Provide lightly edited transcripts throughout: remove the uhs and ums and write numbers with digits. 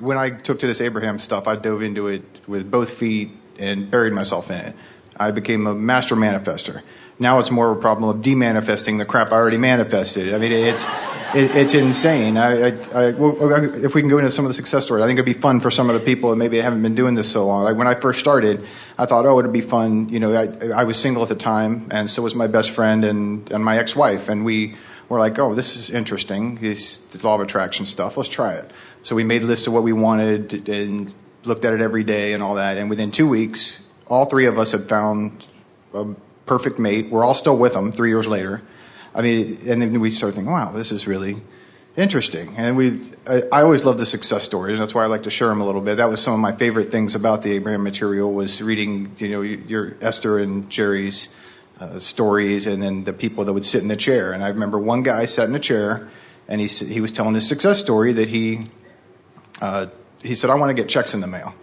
when I took to this Abraham stuff, I dove into it with both feet and buried myself in it. I became a master manifester. Now it's more of a problem of demanifesting the crap I already manifested. I mean, it's insane. Well, if we can go into some of the success stories, I think it'd be fun for some of the people that maybe haven't been doing this so long. Like when I first started, I thought, it'd be fun. You know, I was single at the time, and so was my best friend and my ex-wife, and we were like, this is interesting. This law of attraction stuff. Let's try it. So we made a list of what we wanted and looked at it every day and all that. And within 2 weeks, all three of us had found a perfect mate. We're all still with them 3 years later. I mean, and then we started thinking, wow, this is really interesting. And I always love the success stories. That's why I like to share them a little bit. That was some of my favorite things about the Abraham material, was reading, your Esther and Jerry's stories, and then the people that would sit in the chair. And I remember one guy sat in a chair, and he was telling his success story that he said, I want to get checks in the mail.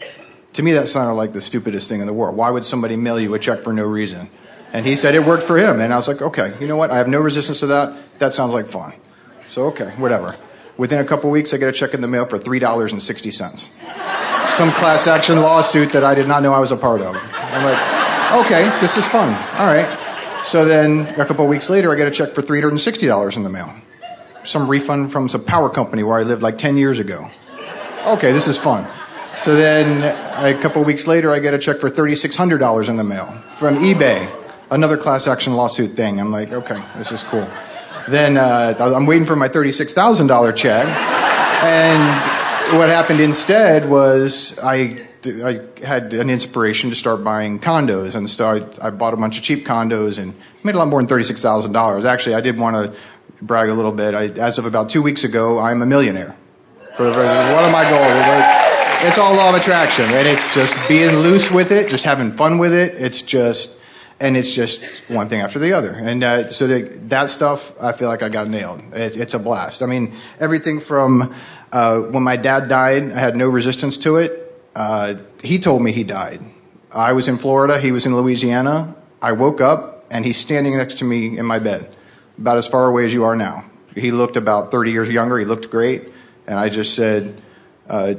To me, that sounded like the stupidest thing in the world. Why would somebody mail you a check for no reason? And he said it worked for him. And I was like, okay, you know what? I have no resistance to that. That sounds like fun. So, okay, whatever. Within a couple of weeks, I get a check in the mail for $3.60. Some class action lawsuit that I did not know I was a part of. I'm like, okay, this is fun. All right. So then a couple of weeks later, I get a check for $360 in the mail. Some refund from some power company where I lived like 10 years ago. Okay, this is fun. So then a couple of weeks later, I get a check for $3,600 in the mail from eBay. Another class action lawsuit thing. I'm like, okay, this is cool. Then I'm waiting for my $36,000 check. And what happened instead was I had an inspiration to start buying condos. And so I bought a bunch of cheap condos and made a lot more than $36,000. Actually, I did want to brag a little bit. As of about 2 weeks ago, I'm a millionaire. One of my goals. It's all law of attraction. And it's just being loose with it, just having fun with it. It's just one thing after the other. And so that stuff, I feel like I got nailed. It's a blast. I mean, everything from when my dad died, I had no resistance to it. He told me he died. I was in Florida. He was in Louisiana. I woke up, and he's standing next to me in my bed, about as far away as you are now. He looked about 30 years younger. He looked great. And I just said, I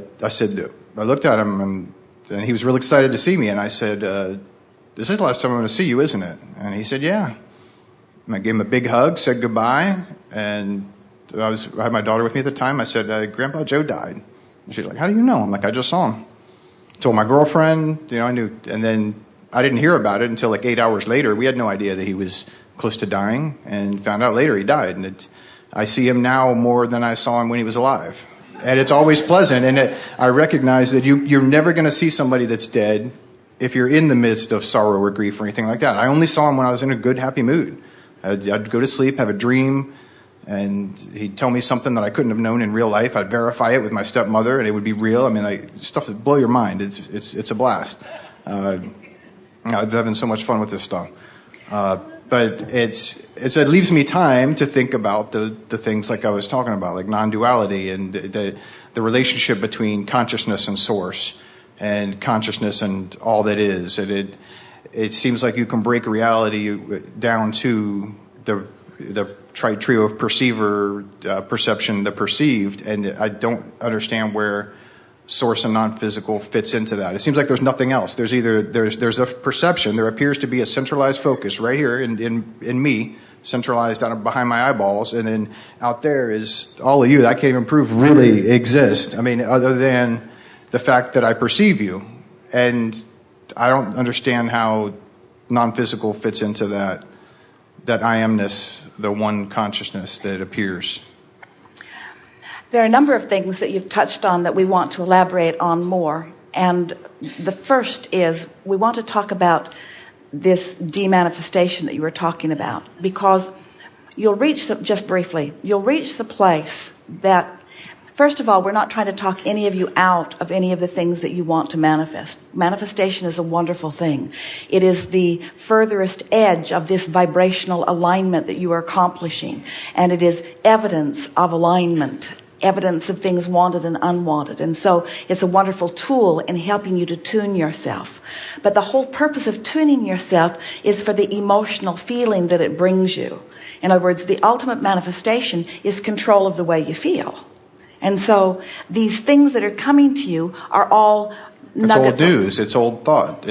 looked at him, and he was really excited to see me. And I said, this is the last time I'm going to see you, isn't it? And he said, yeah. And I gave him a big hug, said goodbye, and I had my daughter with me at the time. I said, Grandpa Joe died. And she's like, how do you know? I'm like, I just saw him. Told my girlfriend, I knew. And then I didn't hear about it until like 8 hours later. We had no idea that he was close to dying, and found out later he died. And I see him now more than I saw him when he was alive. And it's always pleasant. And I recognize that you're never going to see somebody that's dead if you're in the midst of sorrow or grief or anything like that. I only saw him when I was in a good, happy mood. I'd go to sleep, have a dream, and he'd tell me something that I couldn't have known in real life. I'd verify it with my stepmother, and it would be real. I mean, stuff that blow your mind. It's a blast. I'm having so much fun with this stuff. But it leaves me time to think about the things like I was talking about, like non-duality and the relationship between consciousness and source, and consciousness and all that is. And it seems like you can break reality down to the trio of perceiver, perception, the perceived, and I don't understand where source and non-physical fits into that. It seems like there's nothing else. There's a perception. There appears to be a centralized focus right here in me, centralized out behind my eyeballs, and then out there is all of you that I can't even prove really exist. I mean, other than the fact that I perceive you. And I don't understand how non-physical fits into that I amness, the one consciousness that appears. There are a number of things that you've touched on that we want to elaborate on more. And the first is we want to talk about this demanifestation that you were talking about, because you'll reach just briefly, you'll reach the place that, first of all, we're not trying to talk any of you out of any of the things that you want to manifest. Manifestation is a wonderful thing. It is the furthest edge of this vibrational alignment that you are accomplishing. And it is evidence of alignment, evidence of things wanted and unwanted. And so it's a wonderful tool in helping you to tune yourself. But the whole purpose of tuning yourself is for the emotional feeling that it brings you. In other words, the ultimate manifestation is control of the way you feel. And so these things that are coming to you are all nuggets. It's old news. It's old thought.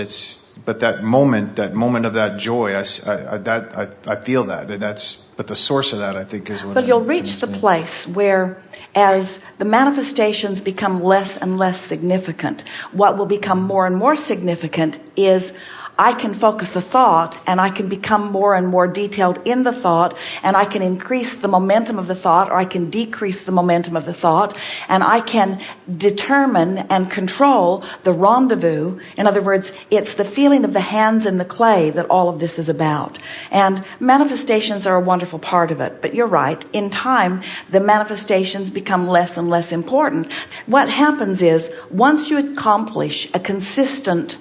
But that moment of that joy, I feel that, and but the source of that, I think, is when. But you'll reach the place where, as the manifestations become less and less significant, what will become more and more significant is I can focus a thought, and I can become more and more detailed in the thought, and I can increase the momentum of the thought, or I can decrease the momentum of the thought, and I can determine and control the rendezvous. In other words, it's the feeling of the hands in the clay that all of this is about. And manifestations are a wonderful part of it. But you're right. In time, the manifestations become less and less important. What happens is, once you accomplish a consistent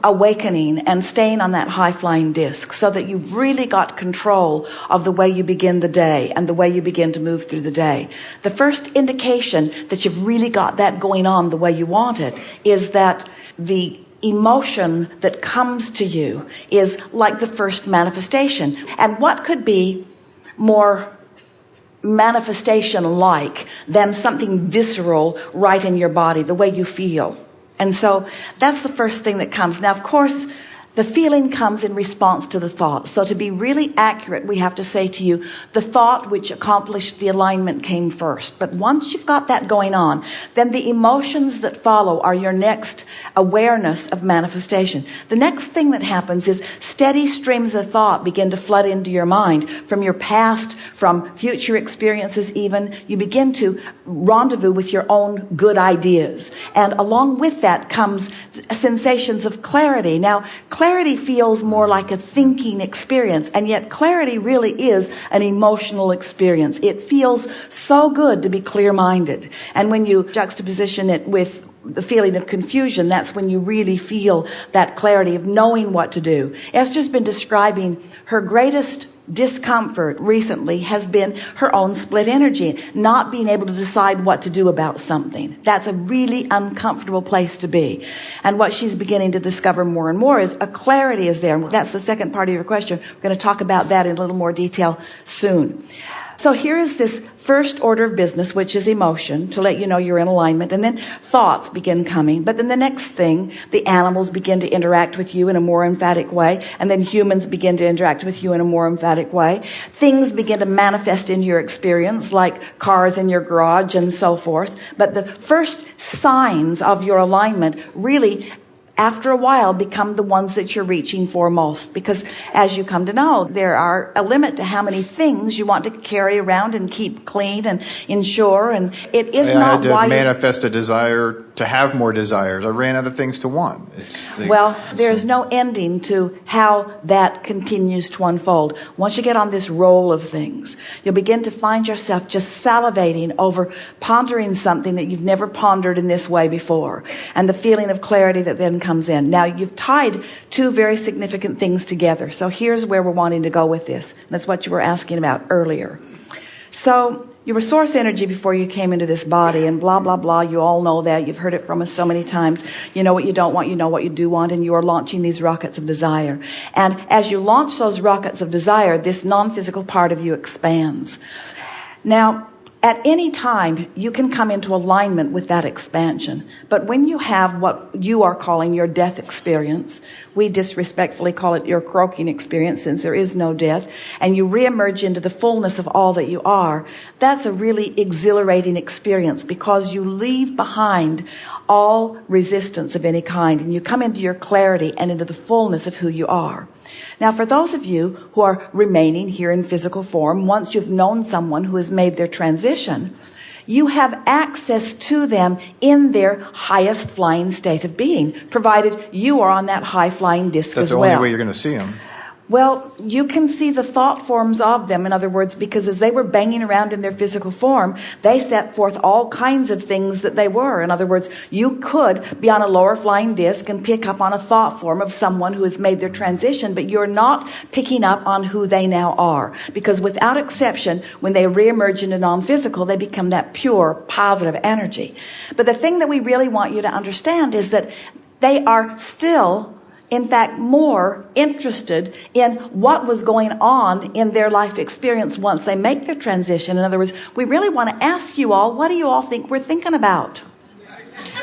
awakening and staying on that high-flying disc, so that you've really got control of the way you begin the day and the way you begin to move through the day. The first indication that you've really got that going on the way you want it is that the emotion that comes to you is like the first manifestation. And what could be more manifestation-like than something visceral right in your body, the way you feel? And so that's the first thing that comes. Now, of course, the feeling comes in response to the thought. So to be really accurate, we have to say to you, the thought which accomplished the alignment came first. But once you've got that going on, then the emotions that follow are your next awareness of manifestation. The next thing that happens is steady streams of thought begin to flood into your mind from your past, from future experiences even. You begin to rendezvous with your own good ideas. And along with that comes sensations of clarity. Now, clarity feels more like a thinking experience, and yet clarity really is an emotional experience. It feels so good to be clear-minded. And when you juxtaposition it with the feeling of confusion, that's when you really feel that clarity of knowing what to do. Esther's been describing her greatest discomfort recently has been her own split energy, not being able to decide what to do about something. That's a really uncomfortable place to be. And what she's beginning to discover more and more is a clarity is there. And that's the second part of your question. We're going to talk about that in a little more detail soon. So here is this first order of business, which is emotion, to let you know you're in alignment. And then thoughts begin coming. But then the next thing, the animals begin to interact with you in a more emphatic way. And then humans begin to interact with you in a more emphatic way. Things begin to manifest in your experience, like cars in your garage and so forth. But the first signs of your alignment really, after a while, become the ones that you're reaching for most. Because as you come to know, there are a limit to how many things you want to carry around and keep clean and insure. And it is not why I had to manifest a desire to have more desires. I ran out of things to want. There's no ending to how that continues to unfold. Once you get on this roll of things, you'll begin to find yourself just salivating over pondering something that you've never pondered in this way before. And the feeling of clarity that then comes in. Now, you've tied two very significant things together. So here's where we're wanting to go with this. That's what you were asking about earlier. So you were source energy before you came into this body, and blah, blah, blah. You all know that. You've heard it from us so many times. You know what you don't want. You know what you do want. And you are launching these rockets of desire. And as you launch those rockets of desire, this non-physical part of you expands. Now, at any time, you can come into alignment with that expansion. But when you have what you are calling your death experience, we disrespectfully call it your croaking experience, since there is no death, and you reemerge into the fullness of all that you are, that's a really exhilarating experience, because you leave behind all resistance of any kind, and you come into your clarity and into the fullness of who you are. Now, for those of you who are remaining here in physical form, once you've known someone who has made their transition, you have access to them in their highest flying state of being, provided you are on that high flying disc as well. That's the only way you're going to see them. Well, you can see the thought forms of them, in other words, because as they were banging around in their physical form, they set forth all kinds of things that they were. In other words, you could be on a lower flying disc and pick up on a thought form of someone who has made their transition, but you're not picking up on who they now are. Because without exception, when they reemerge into non-physical, they become that pure, positive energy. But the thing that we really want you to understand is that they are still in fact, more interested in what was going on in their life experience once they make their transition. In other words, we really want to ask you all, what do you all think we're thinking about?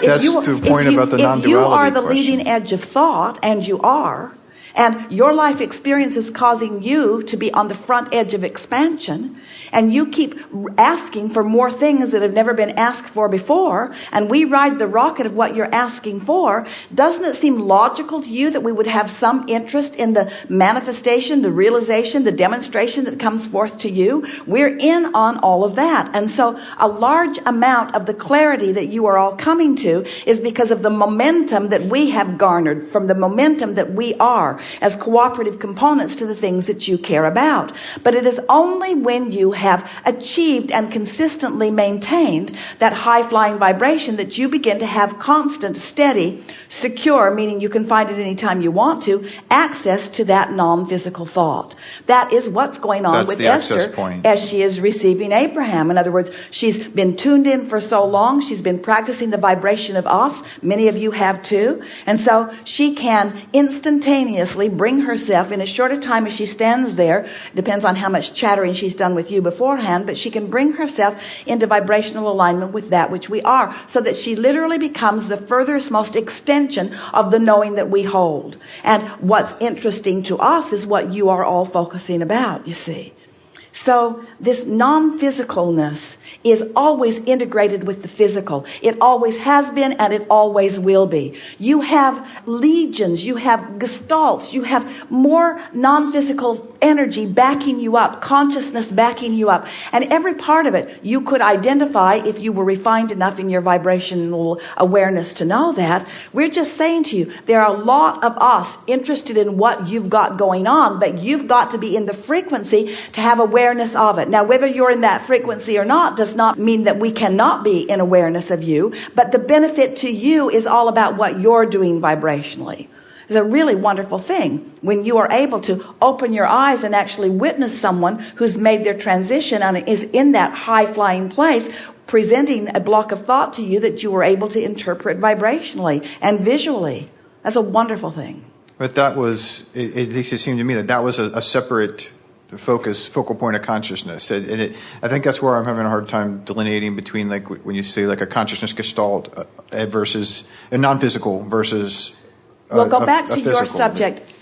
That's the point about the non-duality If you are the question. leading edge of thought, and you are, and your life experience is causing you to be on the front edge of expansion, and you keep asking for more things that have never been asked for before, and we ride the rocket of what you're asking for, doesn't it seem logical to you that we would have some interest in the manifestation, the realization, the demonstration that comes forth to you? We're in on all of that. And so a large amount of the clarity that you are all coming to is because of the momentum that we have garnered from the momentum that we are as cooperative components to the things that you care about. But it is only when you have achieved and consistently maintained that high-flying vibration that you begin to have constant, steady, secure, meaning you can find it anytime you want to, access to that non-physical thought. That is what's going on with Esther as she is receiving Abraham. In other words, she's been tuned in for so long. She's been practicing the vibration of us. Many of you have too. And so she can instantaneously bring herself in as short a time as she stands there. Depends on how much chattering she's done with you beforehand, but she can bring herself into vibrational alignment with that which we are, so that she literally becomes the furthest most extension of the knowing that we hold. And what's interesting to us is what you are all focusing about, you see. So this non-physicalness is always integrated with the physical. It always has been, and it always will be. You have legions, you have gestalts, you have more non-physical energy backing you up, consciousness backing you up. And every part of it you could identify if you were refined enough in your vibrational awareness to know that. We're just saying to you, there are a lot of us interested in what you've got going on, but you've got to be in the frequency to have awareness of it. Now, whether you're in that frequency or not does not mean that we cannot be in awareness of you, but the benefit to you is all about what you're doing vibrationally. It's a really wonderful thing when you are able to open your eyes and actually witness someone who's made their transition and is in that high-flying place, presenting a block of thought to you that you were able to interpret vibrationally and visually. That's a wonderful thing. But that was, at least it seemed to me, that was a separate focal point of consciousness. I think that's where I'm having a hard time delineating between, like, when you say like a consciousness gestalt versus a non-physical versus well, go back to your physical. subject.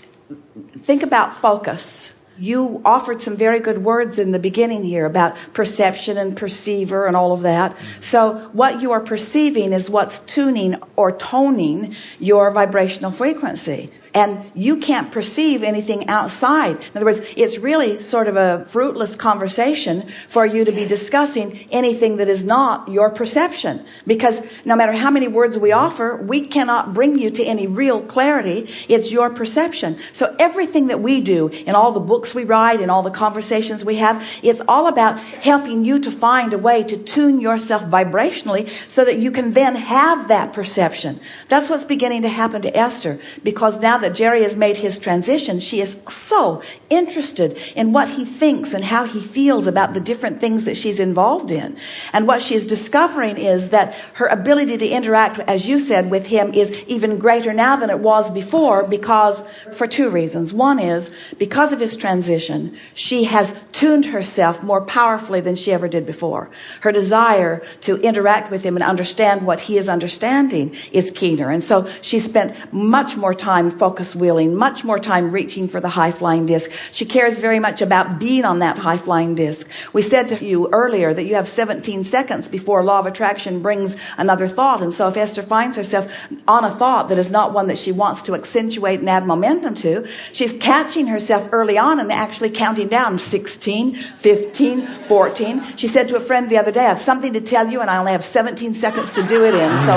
Think about focus. You offered some very good words in the beginning here about perception and perceiver and all of that. So what you are perceiving is what's tuning or toning your vibrational frequency. And you can't perceive anything outside. In other words, it's really sort of a fruitless conversation for you to be discussing anything that is not your perception. Because no matter how many words we offer, we cannot bring you to any real clarity. It's your perception. So everything that we do, in all the books we write, in all the conversations we have, it's all about helping you to find a way to tune yourself vibrationally so that you can then have that perception. That's what's beginning to happen to Esther, because now that Jerry has made his transition, she is so interested in what he thinks and how he feels about the different things that she's involved in. And what she is discovering is that her ability to interact, as you said, with him is even greater now than it was before, because for two reasons. One is because of his transition, she has tuned herself more powerfully than she ever did before. Her desire to interact with him and understand what he is understanding is keener. And so she spent much more time focus wheeling, much more time reaching for the high-flying disc. She cares very much about being on that high-flying disc. We said to you earlier that you have 17 seconds before law of attraction brings another thought. And so if Esther finds herself on a thought that is not one that she wants to accentuate and add momentum to, she's catching herself early on and actually counting down 16, 15, 14. She said to a friend the other day, I have something to tell you and I only have 17 seconds to do it in. So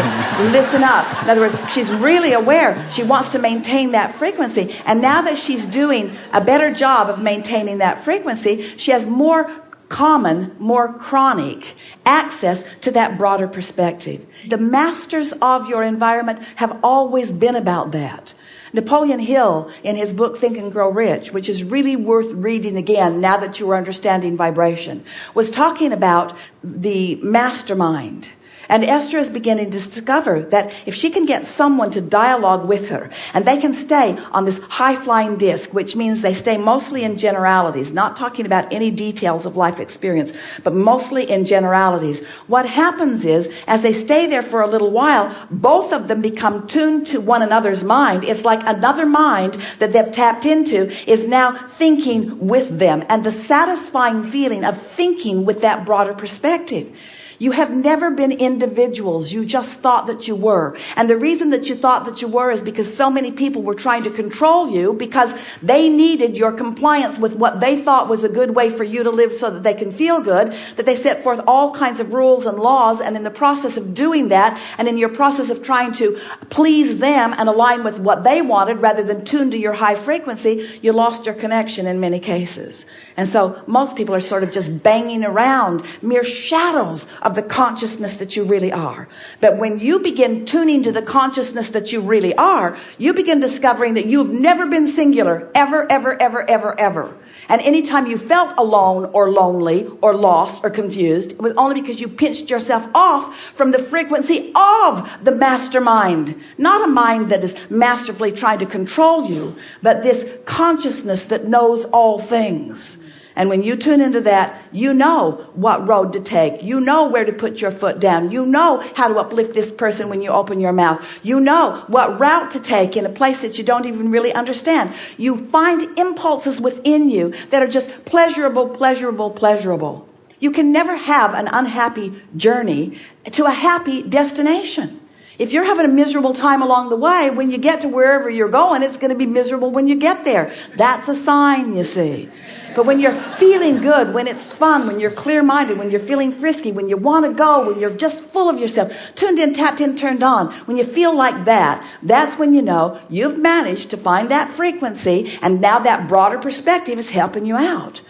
listen up. In other words, she's really aware. She wants to maintain that frequency. And now that she's doing a better job of maintaining that frequency, she has more common, more chronic access to that broader perspective. The masters of your environment have always been about that. Napoleon Hill, in his book Think and Grow Rich, which is really worth reading again now that you are understanding vibration, was talking about the mastermind And Esther is beginning to discover that if she can get someone to dialogue with her, and they can stay on this high-flying disc, which means they stay mostly in generalities, not talking about any details of life experience, but mostly in generalities. What happens is, as they stay there for a little while, both of them become tuned to one another's mind. It's like another mind that they've tapped into is now thinking with them, and the satisfying feeling of thinking with that broader perspective. You have never been individuals. You just thought that you were. And the reason that you thought that you were is because so many people were trying to control you because they needed your compliance with what they thought was a good way for you to live so that they can feel good, that they set forth all kinds of rules and laws. And in the process of doing that, and in your process of trying to please them and align with what they wanted rather than tune to your high frequency, you lost your connection in many cases. And so most people are sort of just banging around, mere shadows of the consciousness that you really are. But when you begin tuning to the consciousness that you really are, you begin discovering that you've never been singular, ever, ever, ever, ever, ever. And anytime you felt alone or lonely or lost or confused, it was only because you pinched yourself off from the frequency of the mastermind. Not a mind that is masterfully trying to control you, but this consciousness that knows all things. And when you tune into that, you know what road to take. You know where to put your foot down. You know how to uplift this person when you open your mouth. You know what route to take in a place that you don't even really understand. You find impulses within you that are just pleasurable, pleasurable, pleasurable. You can never have an unhappy journey to a happy destination. If you're having a miserable time along the way, when you get to wherever you're going, it's going to be miserable when you get there. That's a sign, you see. But when you're feeling good, when it's fun, when you're clear-minded, when you're feeling frisky, when you want to go, when you're just full of yourself, tuned in, tapped in, turned on, when you feel like that, that's when you know you've managed to find that frequency, and now that broader perspective is helping you out.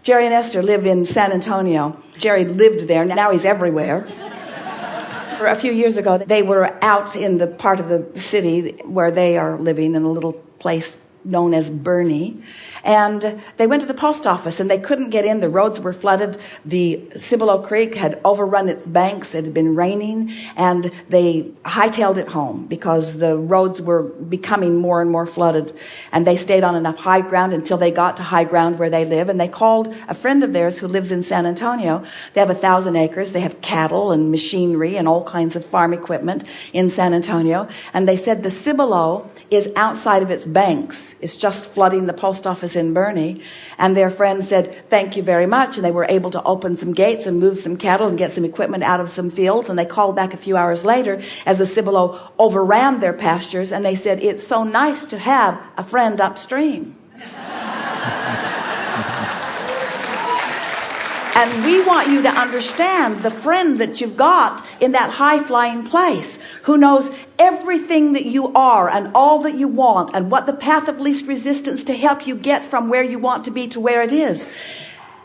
Jerry and Esther live in San Antonio. Jerry lived there. Now he's everywhere. A few years ago, they were out in the part of the city where they are living in a little place known as Bernie. And they went to the post office and they couldn't get in. The roads were flooded. The Cibolo Creek had overrun its banks. It had been raining, and they hightailed it home because the roads were becoming more and more flooded. And they stayed on enough high ground until they got to high ground where they live. And they called a friend of theirs who lives in San Antonio. They have 1,000 acres. They have cattle and machinery and all kinds of farm equipment in San Antonio. And they said the Cibolo is outside of its banks. It's just flooding the post office in Bernie. And their friend said, thank you very much. And they were able to open some gates and move some cattle and get some equipment out of some fields. And they called back a few hours later as the Cibolo overran their pastures. And they said, it's so nice to have a friend upstream. And we want you to understand the friend that you've got in that high-flying place, who knows everything that you are and all that you want and what the path of least resistance to help you get from where you want to be to where it is.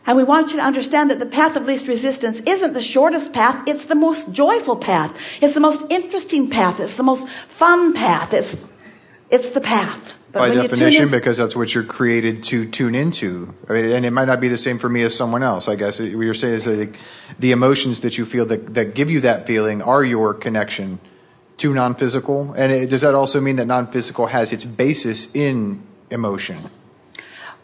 And we want you to understand that the path of least resistance isn't the shortest path. It's the most joyful path. It's the most interesting path. It's the most fun path. It's the path. But by definition, because that's what you're created to tune into. I mean, and it might not be the same for me as someone else. I guess what you're saying is that the emotions that you feel that give you that feeling are your connection to non-physical. And does that also mean that non-physical has its basis in emotion?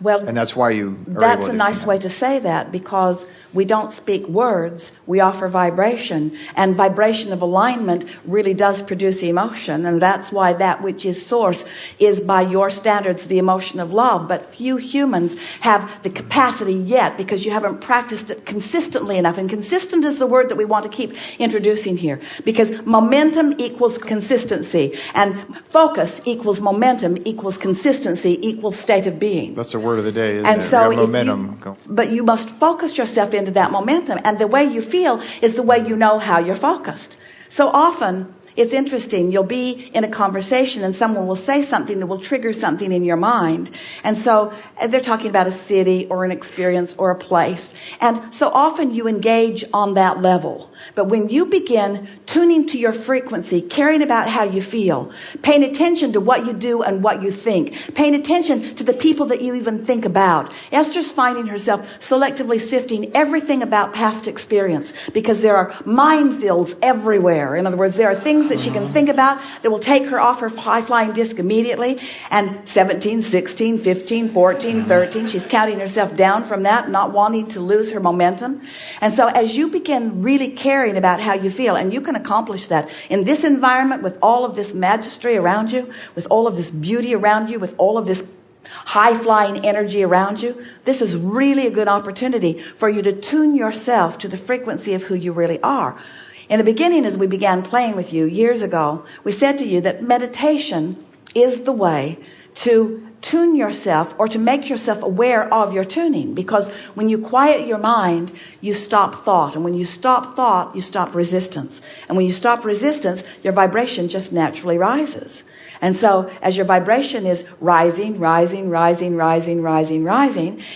Well, and that's why you are that's able to a nice way to say that, because we don't speak words, we offer vibration, and vibration of alignment really does produce emotion, and that's why that which is source is, by your standards, the emotion of love. But few humans have the capacity yet, because you haven't practiced it consistently enough. And consistent is the word that we want to keep introducing here, because momentum equals consistency, and focus equals momentum equals consistency equals state of being. That's the word of the day, isn't and it? so momentum. But you must focus yourself into that momentum, and the way you feel is the way you know how you're focused. So often it's interesting. You'll be in a conversation and someone will say something that will trigger something in your mind. And so they're talking about a city or an experience or a place. And so often you engage on that level. But when you begin tuning to your frequency, caring about how you feel, paying attention to what you do and what you think, paying attention to the people that you even think about, Esther's finding herself selectively sifting everything about past experience because there are minefields everywhere. In other words, there are things that she can think about that will take her off her high-flying disc immediately. And 17, 16, 15, 14, 13, she's counting herself down from that, not wanting to lose her momentum. And so as you begin really caring about how you feel, and you can accomplish that in this environment with all of this majesty around you, with all of this beauty around you, with all of this high-flying energy around you, this is really a good opportunity for you to tune yourself to the frequency of who you really are. In the beginning, as we began playing with you years ago, we said to you that meditation is the way to tune yourself or to make yourself aware of your tuning, because when you quiet your mind, you stop thought, and when you stop thought, you stop resistance, and when you stop resistance, your vibration just naturally rises. And so as your vibration is rising,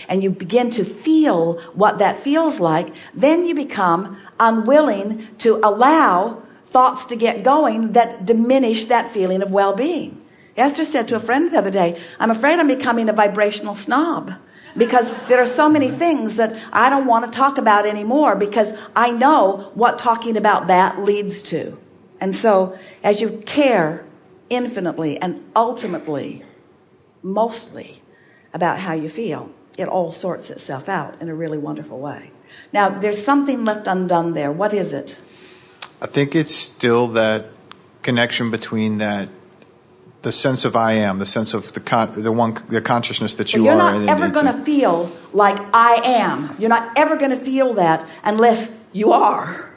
and you begin to feel what that feels like, then you become unwilling to allow thoughts to get going that diminish that feeling of well-being. Esther said to a friend the other day, I'm afraid I'm becoming a vibrational snob because there are so many things that I don't want to talk about anymore because I know what talking about that leads to. And so as you care infinitely and ultimately, mostly about how you feel, it all sorts itself out in a really wonderful way. Now, there's something left undone there. What is it? I think it's still that connection between the sense of I am, the sense of the consciousness that you you're are. You're not ever going to feel like I am. You're not ever going to feel that unless you are.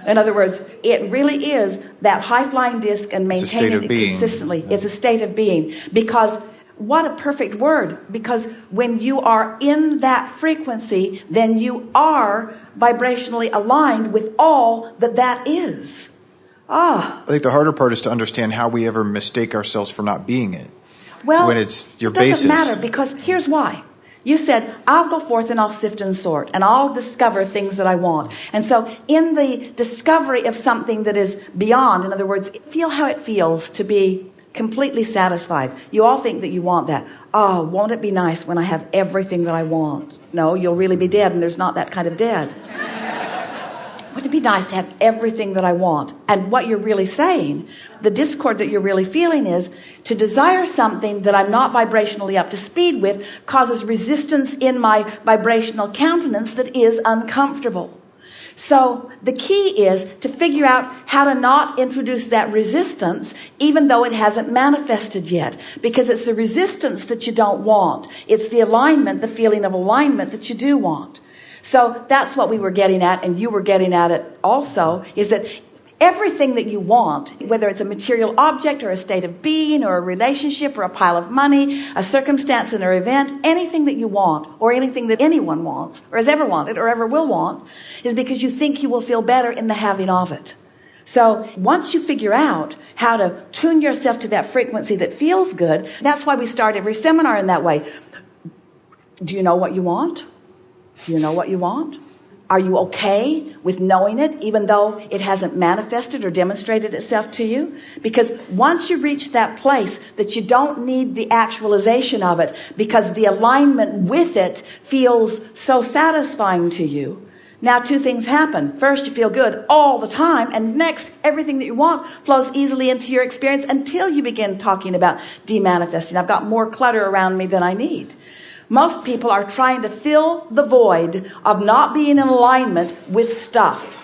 In other words, it really is that high-flying disc and maintaining it consistently. It's a state of being. Because what a perfect word. Because when you are in that frequency, then you are vibrationally aligned with all that is. I think the harder part is to understand how we ever mistake ourselves for not being it. Well, when it's your it doesn't basis. matter, because here's why. You said, I'll go forth and I'll sift and sort, and I'll discover things that I want. And so in the discovery of something that is beyond, in other words, feel how it feels to be completely satisfied. You all think that you want that. Oh, won't it be nice when I have everything that I want? No, you'll really be dead, and there's not that kind of dead. Wouldn't it be nice to have everything that I want? And what you're really saying, the discord that you're really feeling is to desire something that I'm not vibrationally up to speed with causes resistance in my vibrational countenance that is uncomfortable. So the key is to figure out how to not introduce that resistance even though it hasn't manifested yet, because it's the resistance that you don't want. It's the alignment, the feeling of alignment that you do want. So that's what we were getting at, and you were getting at it also, is that everything that you want, whether it's a material object or a state of being or a relationship or a pile of money, a circumstance and an event, anything that you want or anything that anyone wants or has ever wanted or ever will want, is because you think you will feel better in the having of it. So once you figure out how to tune yourself to that frequency that feels good, that's why we start every seminar in that way. Do you know what you want? Do you know what you want? Are you okay with knowing it, even though it hasn't manifested or demonstrated itself to you? Because once you reach that place that you don't need the actualization of it, because the alignment with it feels so satisfying to you, now two things happen. First, you feel good all the time, and next, everything that you want flows easily into your experience until you begin talking about demanifesting. I've got more clutter around me than I need. Most people are trying to fill the void of not being in alignment with stuff.